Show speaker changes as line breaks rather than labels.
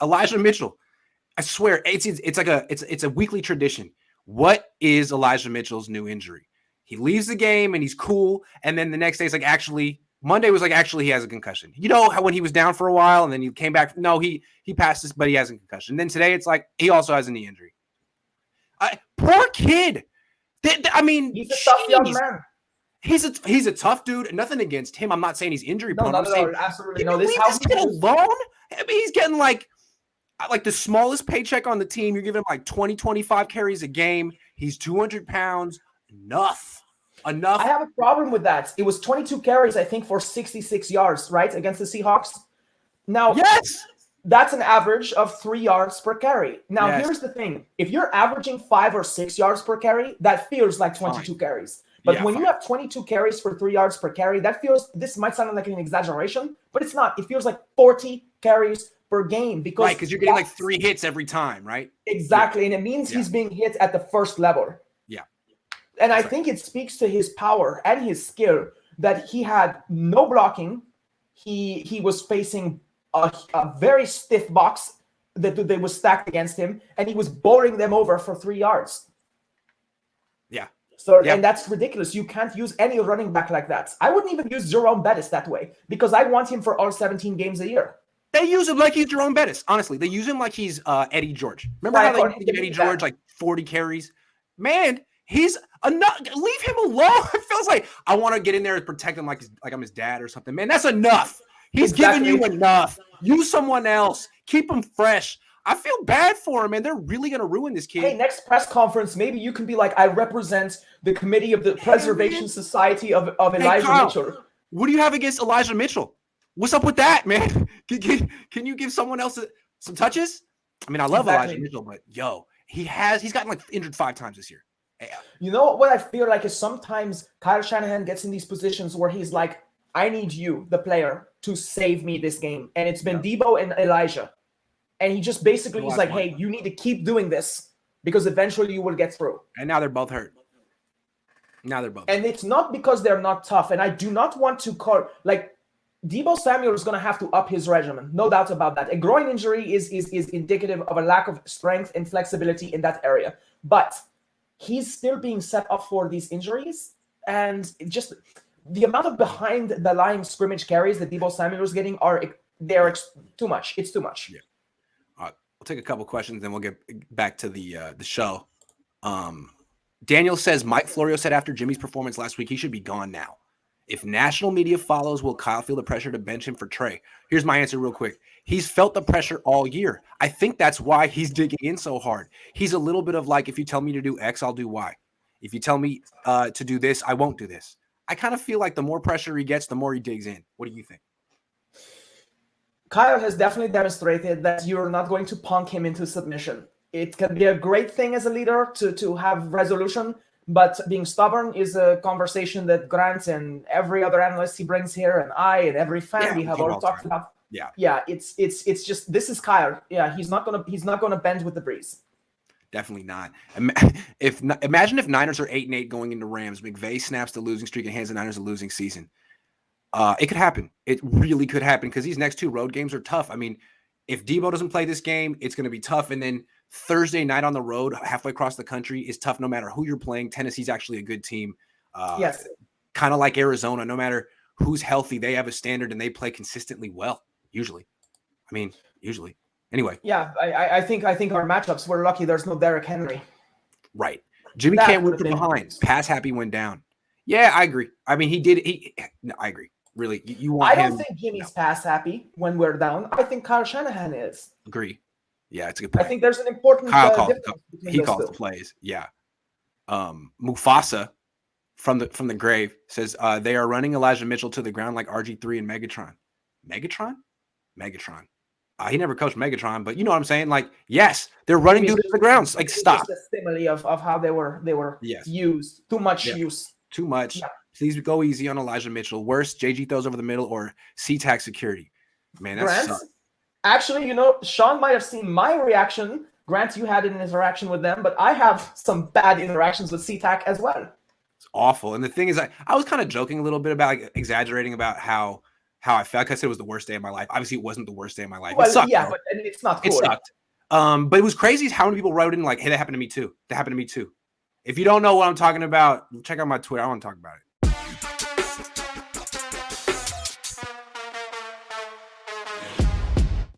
Elijah Mitchell. I swear, it's a weekly tradition. What is Elijah Mitchell's new injury? He leaves the game and he's cool, and then the next day it's like actually Monday was like actually he has a concussion. You know how when he was down for a while and then he came back? No, he passed this, but he has a concussion. And then today it's like he also has a knee injury. Poor kid. I mean,
he's a tough young man.
He's a tough dude. Nothing against him. I'm not saying he's injury prone.
No, absolutely no. This
leave this kid alone. I mean, he's getting like the smallest paycheck on the team. You're giving him like 20, 25 carries a game. He's 200 pounds. Enough. I
have a problem with that. It was 22 carries, I think, for 66 yards, right, against the Seahawks. Now,
yes,
that's an average of 3 yards per carry. Now, Here's the thing. If you're averaging 5 or 6 yards per carry, that feels like 22 carries. But when you have 22 carries for 3 yards per carry, this might sound like an exaggeration, but it's not. It feels like 40 carries per game
because you're getting like 3 hits every time, right?
Exactly, and it means he's being hit at the first level.
Yeah.
And I think it speaks to his power and his skill that he had no blocking. He was facing a very stiff box that was stacked against him, and he was bowling them over for 3 yards.
Yeah.
And that's ridiculous. You can't use any running back like that. I wouldn't even use Jerome Bettis that way because I want him for all 17 games a year.
They use him like he's Jerome Bettis. Honestly, they use him like he's Eddie George. Remember how they give Eddie George like 40 carries? Man, he's enough. Leave him alone. It feels like I want to get in there and protect him like I'm his dad or something. Man, that's enough. He's giving you enough. Use someone else. Keep him fresh. I feel bad for him, man. They're really going to ruin this kid.
Hey, next press conference, maybe you can be like, I represent the committee of the Preservation Society of Elijah Mitchell.
What do you have against Elijah Mitchell? What's up with that, man? Can you give someone else some touches? I mean, I love Elijah Mitchell, but he's gotten like injured 5 times this year. Yeah.
You know what I feel like is sometimes Kyle Shanahan gets in these positions where he's like, I need you, the player, to save me this game. And it's been Debo and Elijah. And he just basically he's like, hey, you need to keep doing this because eventually you will get through.
And now they're both hurt.
And it's not because they're not tough. And I do not want to call like Debo Samuel is going to have to up his regimen. No doubt about that. A groin injury is indicative of a lack of strength and flexibility in that area. But he's still being set up for these injuries. And just the amount of behind the line scrimmage carries that Debo Samuel is getting they're too much. It's too much.
Yeah. We'll take a couple questions, then we'll get back to the show. Daniel says, Mike Florio said after Jimmy's performance last week, he should be gone now. If national media follows, will Kyle feel the pressure to bench him for Trey? Here's my answer real quick. He's felt the pressure all year. I think that's why he's digging in so hard. He's a little bit of like, if you tell me to do X, I'll do Y. If you tell me to do this, I won't do this. I kind of feel like the more pressure he gets, the more he digs in. What do you think?
Kyle has definitely demonstrated that you're not going to punk him into submission. It can be a great thing as a leader to have resolution, but being stubborn is a conversation that Grant and every other analyst he brings here, and I and every fan we have all talked about. Yeah. It's just this is Kyle. Yeah, he's not gonna bend with the breeze.
Definitely not. Imagine if Niners are 8-8 going into Rams. McVay snaps the losing streak and hands the Niners a losing season. It could happen. It really could happen because these next 2 road games are tough. I mean, if Debo doesn't play this game, it's going to be tough. And then Thursday night on the road, halfway across the country, is tough no matter who you're playing. Tennessee's actually a good team.
Yes.
Kind of like Arizona. No matter who's healthy, they have a standard and they play consistently well, usually. Anyway.
Yeah, I think our matchups, we're lucky there's no Derrick Henry.
Right. Jimmy can't root from behind. Pass happy went down. Yeah, I agree. I mean, I agree. Really, you want him.
I don't think Jimmy's pass happy when we're down. I think Kyle Shanahan is.
Agree. Yeah, it's a good point.
I think there's an important difference between
he calls the plays. Yeah. Mufasa from the grave says they are running Elijah Mitchell to the ground like RG3 and Megatron. Megatron. He never coached Megatron, but you know what I'm saying? Like, yes, they're running dude to the ground. Like, stop.
Just a simile of how they were used. Too much use.
Too much. Yeah. Please go easy on Elijah Mitchell. Worse, JG throws over the middle or C-Tac security. Man, that's
Grant, actually, Sean might have seen my reaction. Grant, you had an interaction with them, but I have some bad interactions with C-Tac as well.
It's awful. And the thing is, I was kind of joking a little bit about exaggerating about how how I felt. I said it was the worst day of my life. Obviously, it wasn't the worst day of my life.
Well,
it sucked,
yeah,
bro.
but it's not cool.
It sucked. But it was crazy how many people wrote in like, hey, that happened to me too. That happened to me too. If you don't know what I'm talking about, check out my Twitter. I want to talk about it.